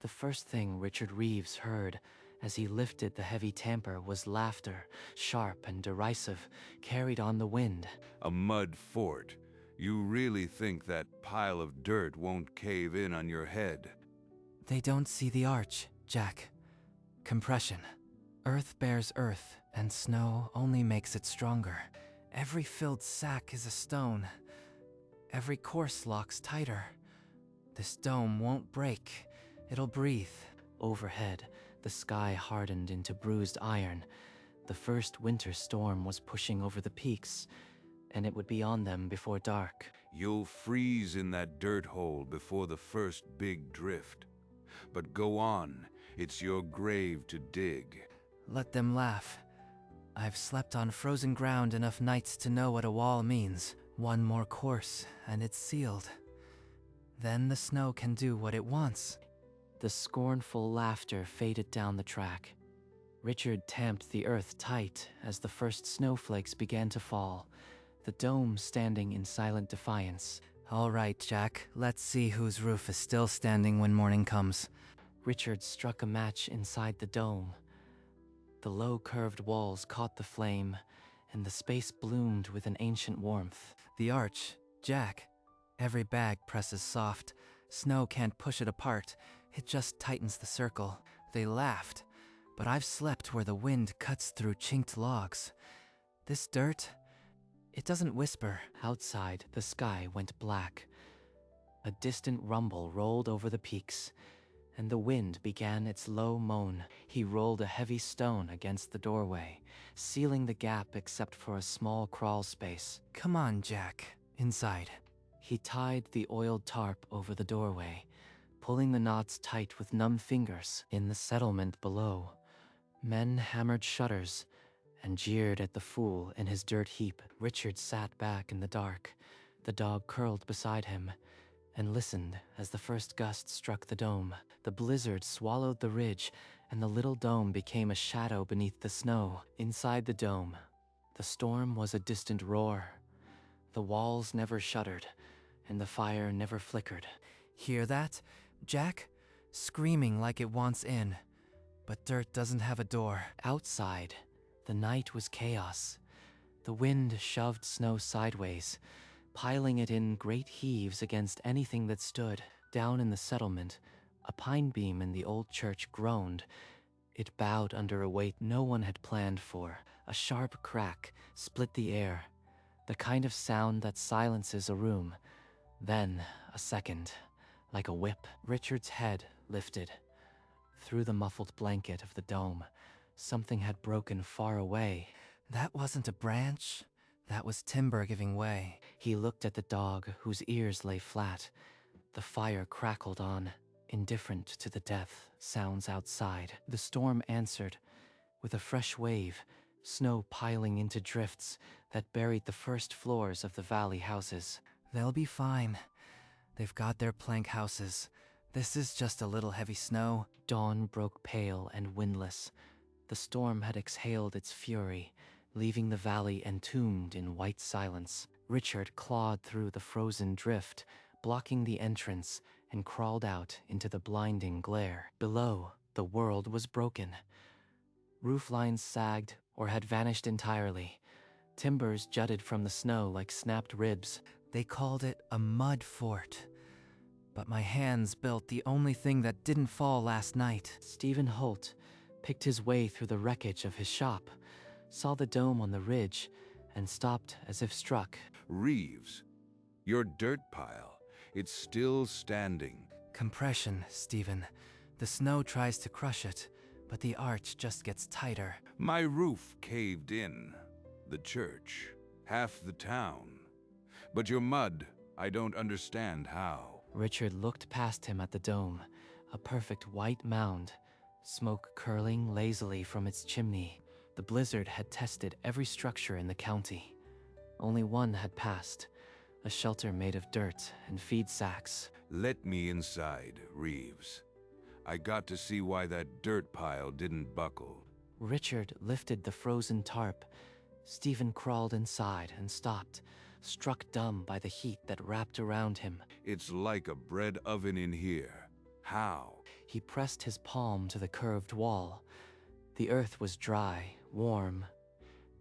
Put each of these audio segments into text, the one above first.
The first thing Richard Reeves heard as he lifted the heavy tamper was laughter, sharp and derisive, carried on the wind. A mud fort. You really think that pile of dirt won't cave in on your head? They don't see the arch, Jack. Compression. Earth bears earth, and snow only makes it stronger. Every filled sack is a stone. Every course locks tighter. This dome won't break. It'll breathe. Overhead, the sky hardened into bruised iron. The first winter storm was pushing over the peaks, and it would be on them before dark. You'll freeze in that dirt hole before the first big drift. But go on, it's your grave to dig. Let them laugh. I've slept on frozen ground enough nights to know what a wall means. One more course, and it's sealed. Then the snow can do what it wants. The scornful laughter faded down the track. Richard tamped the earth tight as the first snowflakes began to fall, the dome standing in silent defiance. All right, Jack, let's see whose roof is still standing when morning comes. Richard struck a match inside the dome. The low curved walls caught the flame, and the space bloomed with an ancient warmth. The arch, Jack. Every bag presses soft. Snow can't push it apart. It just tightens the circle. They laughed, but I've slept where the wind cuts through chinked logs. This dirt, it doesn't whisper. Outside, the sky went black. A distant rumble rolled over the peaks, and the wind began its low moan. He rolled a heavy stone against the doorway, sealing the gap except for a small crawl space. Come on, Jack. Inside. He tied the oiled tarp over the doorway, pulling the knots tight with numb fingers. In the settlement below, men hammered shutters and jeered at the fool in his dirt heap. Richard sat back in the dark, the dog curled beside him, and listened as the first gust struck the dome. The blizzard swallowed the ridge, and the little dome became a shadow beneath the snow. Inside the dome, the storm was a distant roar. The walls never shuddered, and the fire never flickered. Hear that, Jack? Screaming like it wants in. But dirt doesn't have a door. Outside, the night was chaos. The wind shoved snow sideways, piling it in great heaves against anything that stood. Down in the settlement, a pine beam in the old church groaned. It bowed under a weight no one had planned for. A sharp crack split the air, the kind of sound that silences a room. Then, a second, like a whip. Richard's head lifted. Through the muffled blanket of the dome, something had broken far away. That wasn't a branch. That was timber giving way. He looked at the dog, whose ears lay flat. The fire crackled on, indifferent to the death sounds outside. The storm answered with a fresh wave, snow piling into drifts that buried the first floors of the valley houses. They'll be fine. They've got their plank houses. This is just a little heavy snow. Dawn broke pale and windless. The storm had exhaled its fury, leaving the valley entombed in white silence. Richard clawed through the frozen drift, blocking the entrance, and crawled out into the blinding glare. Below, the world was broken. Roof lines sagged or had vanished entirely. Timbers jutted from the snow like snapped ribs. They called it a mud fort. But my hands built the only thing that didn't fall last night. Stephen Holt picked his way through the wreckage of his shop, saw the dome on the ridge, and stopped as if struck. Reeves, your dirt pile, it's still standing. Compression, Stephen. The snow tries to crush it, but the arch just gets tighter. My roof caved in. The church, half the town. But your mud, I don't understand how. Richard looked past him at the dome, a perfect white mound, smoke curling lazily from its chimney. The blizzard had tested every structure in the county. Only one had passed, a shelter made of dirt and feed sacks. Let me inside, Reeves. I got to see why that dirt pile didn't buckle. Richard lifted the frozen tarp. Stephen crawled inside and stopped, struck dumb by the heat that wrapped around him. It's like a bread oven in here. How? He pressed his palm to the curved wall. The earth was dry, warm,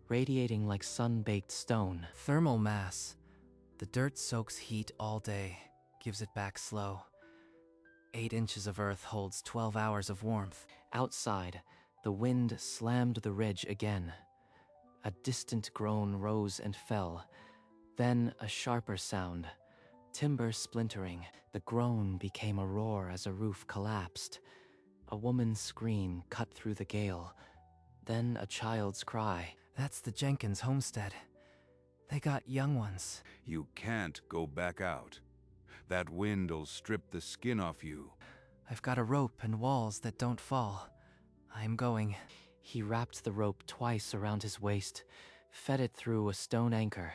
radiating like sun-baked stone. Thermal mass. The dirt soaks heat all day, gives it back slow. 8 inches of earth holds 12 hours of warmth. Outside, the wind slammed the ridge again. A distant groan rose and fell. Then a sharper sound. Timber splintering. The groan became a roar as a roof collapsed. A woman's scream cut through the gale. Then a child's cry. That's the Jenkins homestead. They got young ones. You can't go back out. That wind'll strip the skin off you. I've got a rope and walls that don't fall. I'm going. He wrapped the rope twice around his waist, fed it through a stone anchor,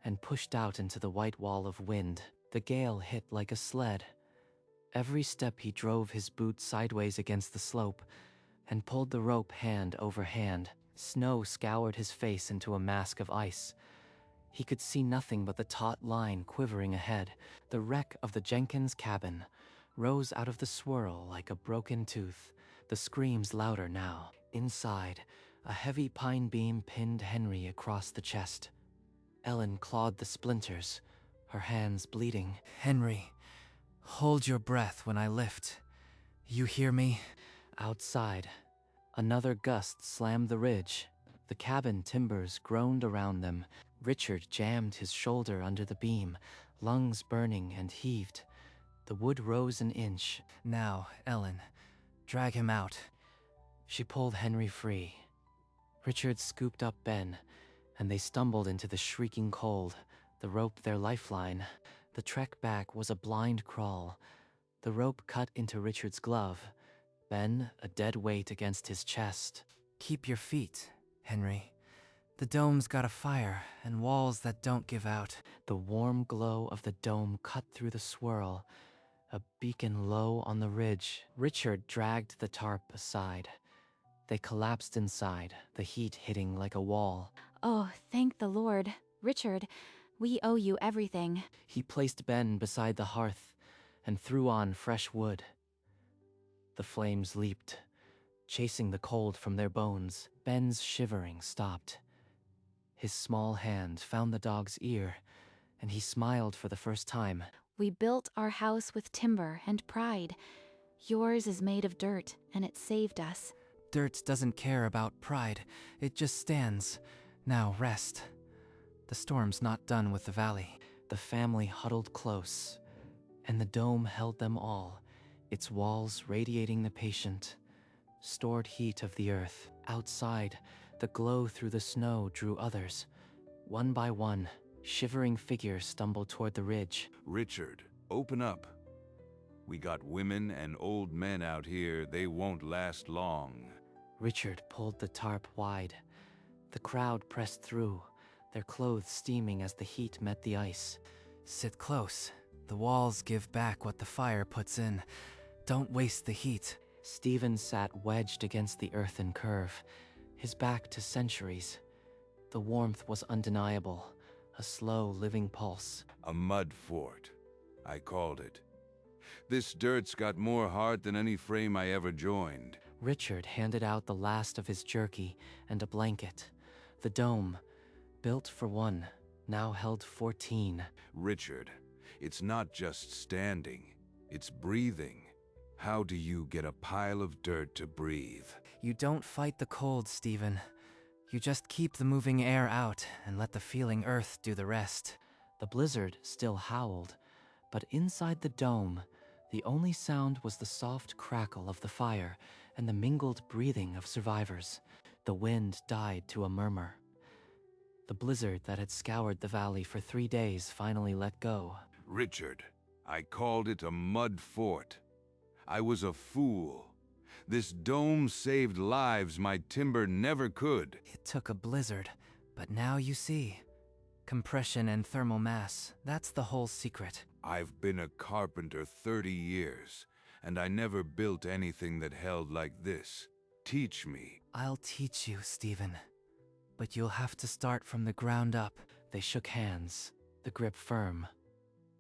and pushed out into the white wall of wind. The gale hit like a sled. Every step he drove his boot sideways against the slope and pulled the rope hand over hand. Snow scoured his face into a mask of ice. He could see nothing but the taut line quivering ahead. The wreck of the Jenkins cabin rose out of the swirl like a broken tooth, the screams louder now. Inside, a heavy pine beam pinned Henry across the chest. Ellen clawed the splinters, her hands bleeding. Henry, hold your breath when I lift. You hear me? Outside, another gust slammed the ridge. The cabin timbers groaned around them. Richard jammed his shoulder under the beam, lungs burning, and heaved. The wood rose an inch. Now, Ellen, drag him out. She pulled Henry free. Richard scooped up Ben, and they stumbled into the shrieking cold, the rope their lifeline. The trek back was a blind crawl. The rope cut into Richard's glove. Ben, a dead weight against his chest. Keep your feet, Henry. The dome's got a fire and walls that don't give out. The warm glow of the dome cut through the swirl, a beacon low on the ridge. Richard dragged the tarp aside. They collapsed inside, the heat hitting like a wall. Oh, thank the Lord. Richard, we owe you everything. He placed Ben beside the hearth and threw on fresh wood. The flames leaped, chasing the cold from their bones. Ben's shivering stopped. His small hand found the dog's ear, and he smiled for the first time. We built our house with timber and pride. Yours is made of dirt, and it saved us. Dirt doesn't care about pride. It just stands. Now rest. The storm's not done with the valley. The family huddled close, and the dome held them all, its walls radiating the patient, stored heat of the earth. Outside, the glow through the snow drew others. One by one, shivering figures stumbled toward the ridge. Richard, open up. We got women and old men out here. They won't last long. Richard pulled the tarp wide. The crowd pressed through, their clothes steaming as the heat met the ice. Sit close. The walls give back what the fire puts in. Don't waste the heat. Stephen sat wedged against the earthen curve, his back to centuries. The warmth was undeniable, a slow living pulse. A mud fort, I called it. This dirt's got more heart than any frame I ever joined. Richard handed out the last of his jerky and a blanket. The dome, built for one, now held 14. Richard, it's not just standing, it's breathing. How do you get a pile of dirt to breathe? You don't fight the cold, Stephen. You just keep the moving air out and let the feeling earth do the rest. The blizzard still howled, but inside the dome, the only sound was the soft crackle of the fire and the mingled breathing of survivors. The wind died to a murmur. The blizzard that had scoured the valley for 3 days finally let go. Richard, I called it a mud fort. I was a fool. This dome saved lives my timber never could. It took a blizzard, but now you see. Compression and thermal mass, that's the whole secret. I've been a carpenter 30 years, and I never built anything that held like this. Teach me. I'll teach you, Stephen. But you'll have to start from the ground up. They shook hands, the grip firm.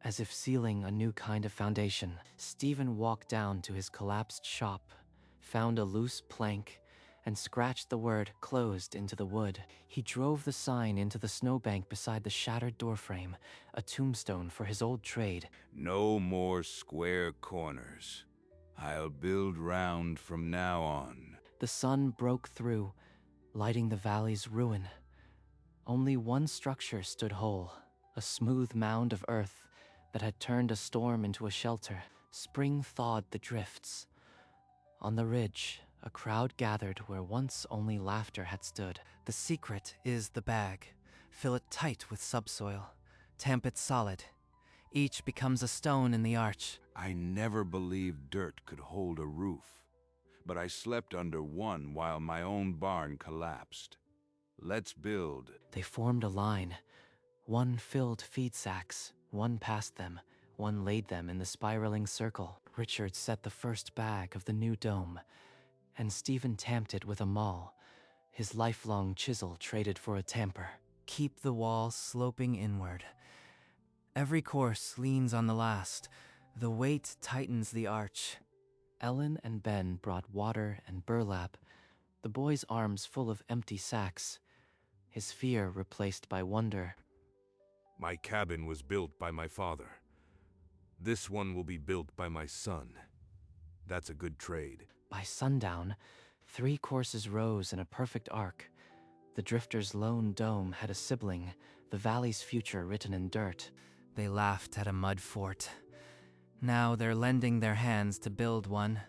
As if sealing a new kind of foundation, Stephen walked down to his collapsed shop, found a loose plank, and scratched the word "closed" into the wood. He drove the sign into the snowbank beside the shattered doorframe, a tombstone for his old trade. No more square corners. I'll build round from now on. The sun broke through, lighting the valley's ruin. Only one structure stood whole, a smooth mound of earth that had turned a storm into a shelter. Spring thawed the drifts. On the ridge, a crowd gathered where once only laughter had stood. The secret is the bag. Fill it tight with subsoil. Tamp it solid. Each becomes a stone in the arch. I never believed dirt could hold a roof, but I slept under one while my own barn collapsed. Let's build. They formed a line. One filled feed sacks, one passed them, one laid them in the spiraling circle. Richard set the first bag of the new dome, and Stephen tamped it with a maul, his lifelong chisel traded for a tamper. Keep the wall sloping inward. Every course leans on the last. The weight tightens the arch. Ellen and Ben brought water and burlap, the boy's arms full of empty sacks, his fear replaced by wonder. My cabin was built by my father. This one will be built by my son. That's a good trade. By sundown, 3 courses rose in a perfect arc. The Drifter's lone dome had a sibling, the valley's future written in dirt. They laughed at a mud fort. Now they're lending their hands to build one.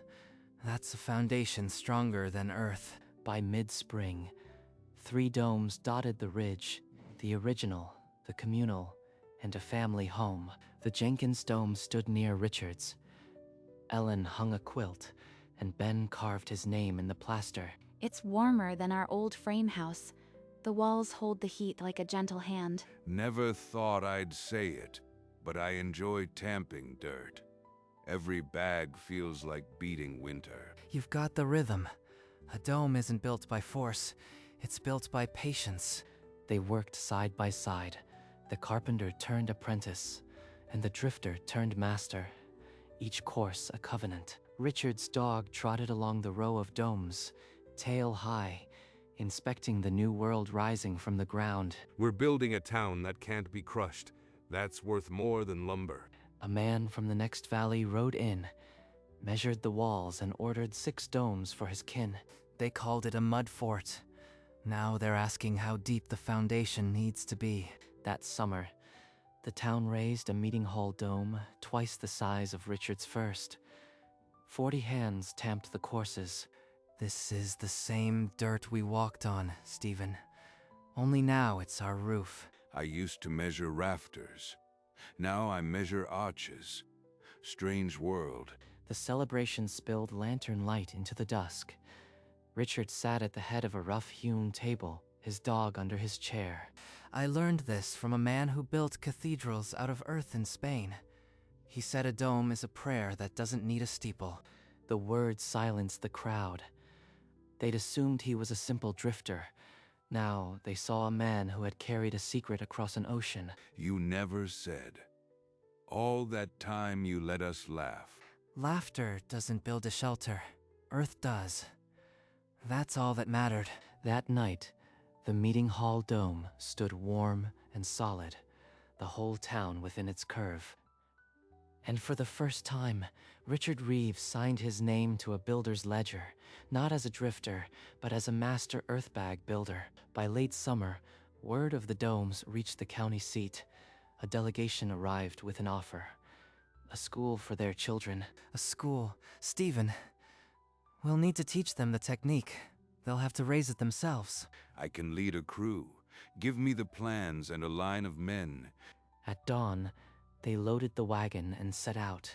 That's a foundation stronger than earth. By mid-spring, 3 domes dotted the ridge, the original, the communal, and a family home. The Jenkins dome stood near Richard's. Ellen hung a quilt, and Ben carved his name in the plaster. It's warmer than our old frame house. The walls hold the heat like a gentle hand. Never thought I'd say it, but I enjoy tamping dirt. Every bag feels like beating winter. You've got the rhythm. A dome isn't built by force, it's built by patience. They worked side by side. The carpenter turned apprentice, and the drifter turned master. Each course a covenant. Richard's dog trotted along the row of domes, tail high, inspecting the new world rising from the ground. We're building a town that can't be crushed. That's worth more than lumber. A man from the next valley rode in, measured the walls, and ordered 6 domes for his kin. They called it a mud fort. Now they're asking how deep the foundation needs to be. That summer, the town raised a meeting hall dome twice the size of Richard's first. 40 hands tamped the courses. This is the same dirt we walked on, Stephen. Only now it's our roof. I used to measure rafters. Now I measure arches. Strange world. The celebration spilled lantern light into the dusk. Richard sat at the head of a rough-hewn table, his dog under his chair. I learned this from a man who built cathedrals out of earth in Spain. He said a dome is a prayer that doesn't need a steeple. The words silenced the crowd. They'd assumed he was a simple drifter. Now they saw a man who had carried a secret across an ocean. You never said. All that time you let us laugh. Laughter doesn't build a shelter. Earth does. That's all that mattered. That night, the meeting hall dome stood warm and solid, the whole town within its curve. And for the first time, Richard Reeves signed his name to a builder's ledger, not as a drifter, but as a master earthbag builder. By late summer, word of the domes reached the county seat. A delegation arrived with an offer. A school for their children. A school? Stephen, we'll need to teach them the technique. They'll have to raise it themselves. I can lead a crew. Give me the plans and a line of men. At dawn, they loaded the wagon and set out.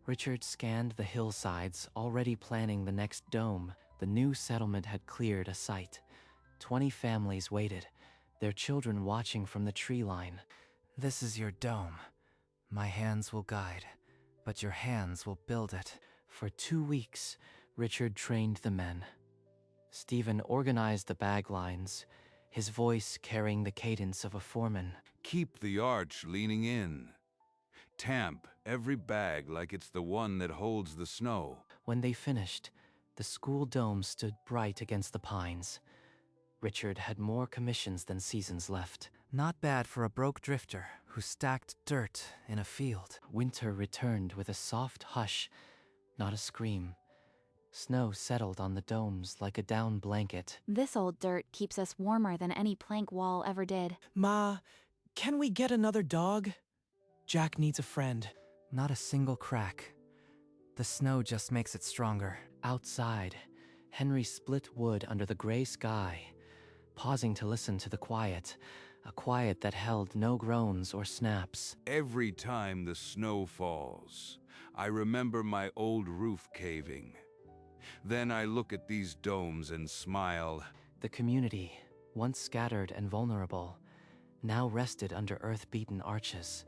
Richard scanned the hillsides, already planning the next dome. The new settlement had cleared a site. 20 families waited, their children watching from the tree line. This is your dome. My hands will guide, but your hands will build it. For 2 weeks, Richard trained the men. Stephen organized the bag lines, his voice carrying the cadence of a foreman. Keep the arch leaning in. Tamp every bag like it's the one that holds the snow. When they finished, the school dome stood bright against the pines. Richard had more commissions than seasons left. Not bad for a broke drifter who stacked dirt in a field. Winter returned with a soft hush, not a scream. Snow settled on the domes like a down blanket. This old dirt keeps us warmer than any plank wall ever did. Ma, can we get another dog? Jack needs a friend. Not a single crack. The snow just makes it stronger. Outside, Henry split wood under the gray sky, pausing to listen to the quiet, a quiet that held no groans or snaps. Every time the snow falls, I remember my old roof caving. Then I look at these domes and smile. The community, once scattered and vulnerable, now rested under earth-beaten arches.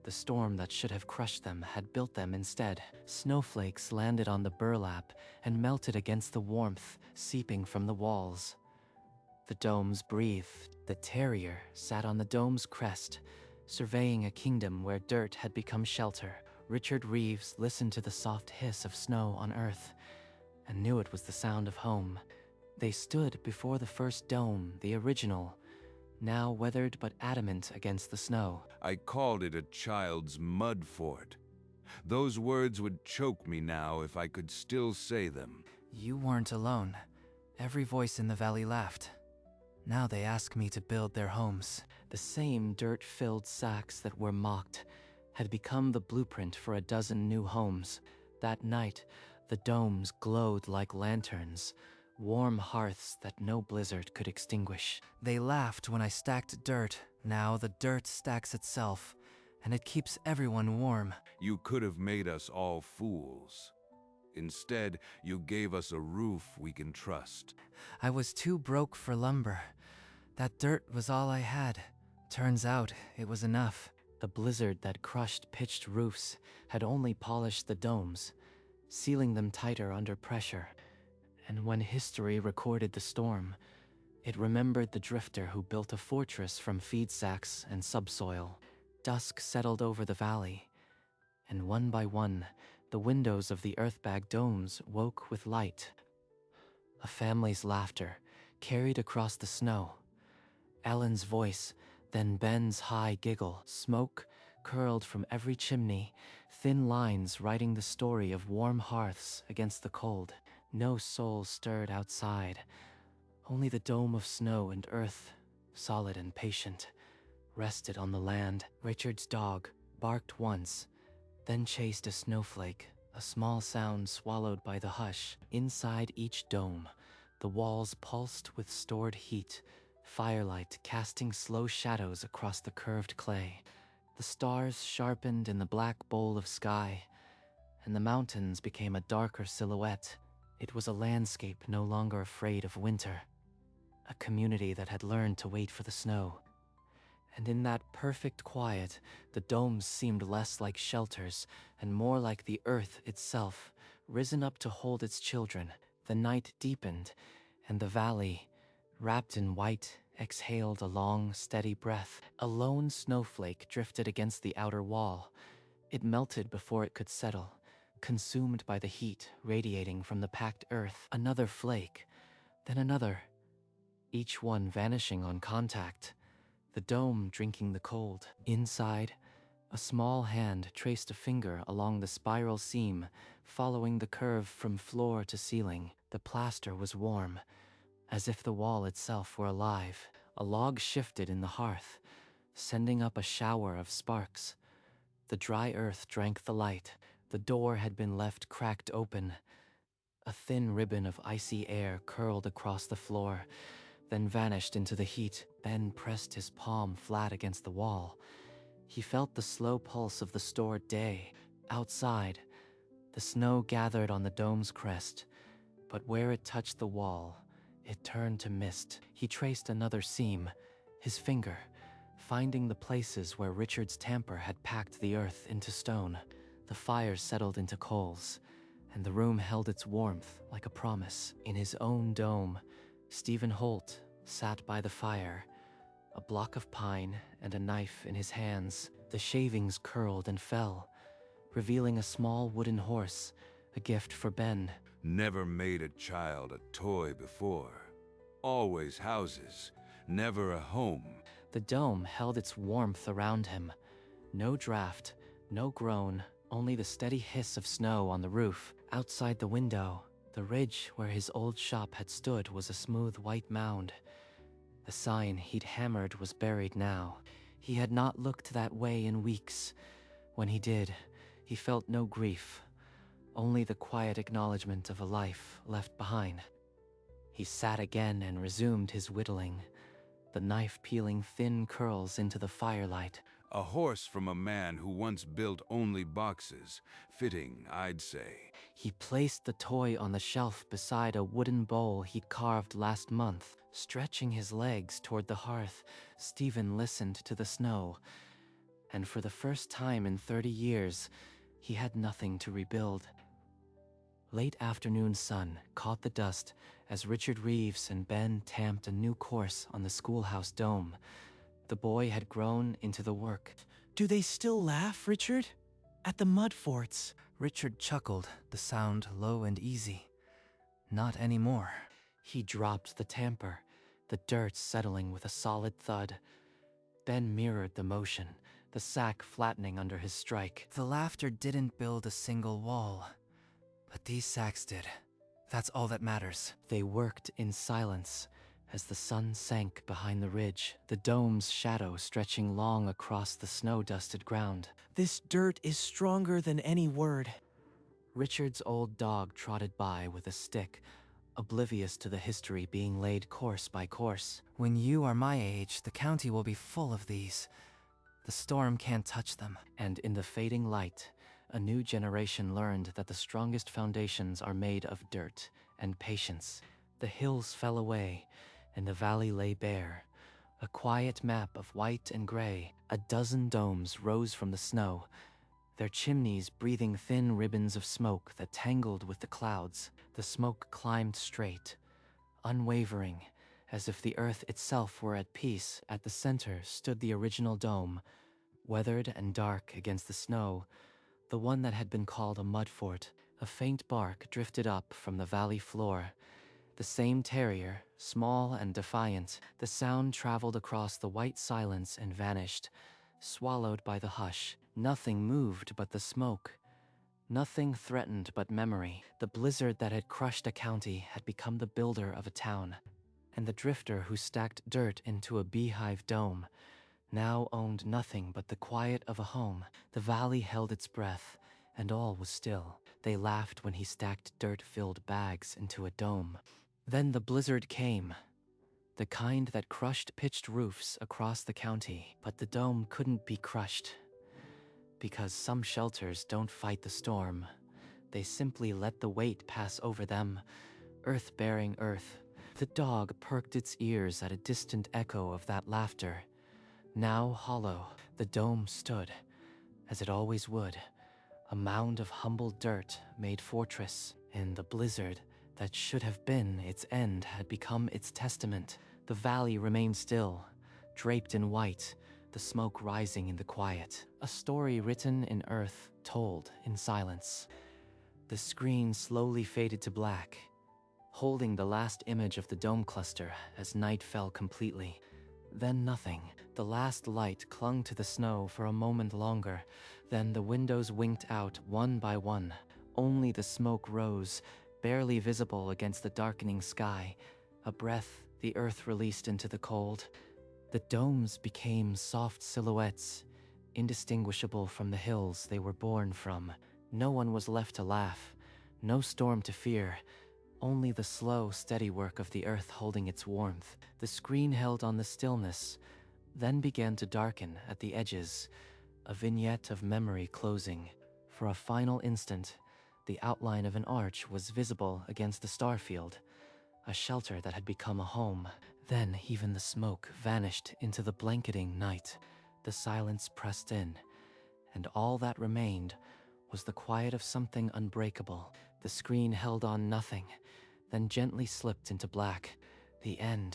The storm that should have crushed them had built them instead. Snowflakes landed on the burlap and melted against the warmth seeping from the walls. The domes breathed. The terrier sat on the dome's crest, surveying a kingdom where dirt had become shelter. Richard Reeves listened to the soft hiss of snow on earth and knew it was the sound of home. They stood before the first dome, the original, now weathered but adamant against the snow. I called it a child's mud fort. Those words would choke me now if I could still say them. You weren't alone. Every voice in the valley laughed. Now they ask me to build their homes. The same dirt-filled sacks that were mocked had become the blueprint for a dozen new homes. That night, the domes glowed like lanterns, warm hearths that no blizzard could extinguish. They laughed when I stacked dirt. Now the dirt stacks itself, and it keeps everyone warm. You could have made us all fools. Instead, you gave us a roof we can trust. I was too broke for lumber. That dirt was all I had. Turns out it was enough. The blizzard that crushed pitched roofs had only polished the domes, sealing them tighter under pressure. And when history recorded the storm, it remembered the drifter who built a fortress from feed sacks and subsoil. Dusk settled over the valley, and one by one, the windows of the earthbag domes woke with light. A family's laughter carried across the snow. Ellen's voice, then Ben's high giggle. Smoke curled from every chimney, thin lines writing the story of warm hearths against the cold. No soul stirred outside. Only the dome of snow and earth, solid and patient, rested on the land. Richard's dog barked once, then chased a snowflake, a small sound swallowed by the hush. Inside each dome, the walls pulsed with stored heat, firelight casting slow shadows across the curved clay. The stars sharpened in the black bowl of sky, and the mountains became a darker silhouette. It was a landscape no longer afraid of winter, a community that had learned to wait for the snow. And in that perfect quiet, the domes seemed less like shelters and more like the earth itself, risen up to hold its children. The night deepened, and the valley, wrapped in white, exhaled a long, steady breath. A lone snowflake drifted against the outer wall. It melted before it could settle, consumed by the heat radiating from the packed earth. Another flake, then another, each one vanishing on contact. The dome drinking the cold. Inside, a small hand traced a finger along the spiral seam, following the curve from floor to ceiling. The plaster was warm, as if the wall itself were alive. A log shifted in the hearth, sending up a shower of sparks. The dry earth drank the light. The door had been left cracked open. A thin ribbon of icy air curled across the floor, then vanished into the heat. Ben pressed his palm flat against the wall. He felt the slow pulse of the stored day. Outside, the snow gathered on the dome's crest, but where it touched the wall, it turned to mist. He traced another seam, his finger, finding the places where Richard's tamper had packed the earth into stone. The fire settled into coals, and the room held its warmth like a promise. In his own dome, Stephen Holt sat by the fire, a block of pine and a knife in his hands. The shavings curled and fell, revealing a small wooden horse, a gift for Ben. Never made a child a toy before. Always houses, never a home. The dome held its warmth around him. No draft, no groan, only the steady hiss of snow on the roof. Outside the window, the ridge where his old shop had stood was a smooth white mound. The sign he'd hammered was buried now. He had not looked that way in weeks. When he did, he felt no grief, only the quiet acknowledgement of a life left behind. He sat again and resumed his whittling, the knife peeling thin curls into the firelight. A horse from a man who once built only boxes. Fitting, I'd say. He placed the toy on the shelf beside a wooden bowl he'd carved last month. Stretching his legs toward the hearth, Stephen listened to the snow. And for the first time in 30 years, he had nothing to rebuild. Late afternoon sun caught the dust as Richard Reeves and Ben tamped a new course on the schoolhouse dome. The boy had grown into the work. Do they still laugh, Richard? At the mud forts? Richard chuckled, the sound low and easy. Not anymore. He dropped the tamper, the dirt settling with a solid thud. Ben mirrored the motion, the sack flattening under his strike. The laughter didn't build a single wall, but these sacks did. That's all that matters. They worked in silence as the sun sank behind the ridge, the dome's shadow stretching long across the snow-dusted ground. This dirt is stronger than any word. Richard's old dog trotted by with a stick, oblivious to the history being laid course by course. When you are my age, the county will be full of these. The storm can't touch them. And in the fading light, a new generation learned that the strongest foundations are made of dirt and patience. The hills fell away, and the valley lay bare. A quiet map of white and gray. A dozen domes rose from the snow, their chimneys breathing thin ribbons of smoke that tangled with the clouds. The smoke climbed straight, unwavering, as if the earth itself were at peace. At the center stood the original dome, weathered and dark against the snow, the one that had been called a mud fort. A faint bark drifted up from the valley floor. The same terrier, small and defiant. The sound traveled across the white silence and vanished, swallowed by the hush. Nothing moved but the smoke. Nothing threatened but memory. The blizzard that had crushed a county had become the builder of a town. And the drifter who stacked dirt into a beehive dome now owned nothing but the quiet of a home. The valley held its breath, and all was still. They laughed when he stacked dirt-filled bags into a dome. Then the blizzard came, the kind that crushed pitched roofs across the county. But the dome couldn't be crushed, because some shelters don't fight the storm. They simply let the weight pass over them, earth bearing earth. The dog perked its ears at a distant echo of that laughter. Now hollow, the dome stood, as it always would, a mound of humble dirt made fortress. In the blizzard that should have been its end had become its testament. The valley remained still, draped in white, the smoke rising in the quiet. A story written in earth, told in silence. The screen slowly faded to black, holding the last image of the dome cluster as night fell completely. Then nothing. The last light clung to the snow for a moment longer. Then the windows winked out one by one. Only the smoke rose, barely visible against the darkening sky. A breath the earth released into the cold. The domes became soft silhouettes, indistinguishable from the hills they were born from. No one was left to laugh, no storm to fear, only the slow, steady work of the earth holding its warmth. The screen held on the stillness, then began to darken at the edges, a vignette of memory closing. For a final instant, the outline of an arch was visible against the starfield, a shelter that had become a home. Then even the smoke vanished into the blanketing night. The silence pressed in, and all that remained was the quiet of something unbreakable. The screen held on nothing, then gently slipped into black. The end.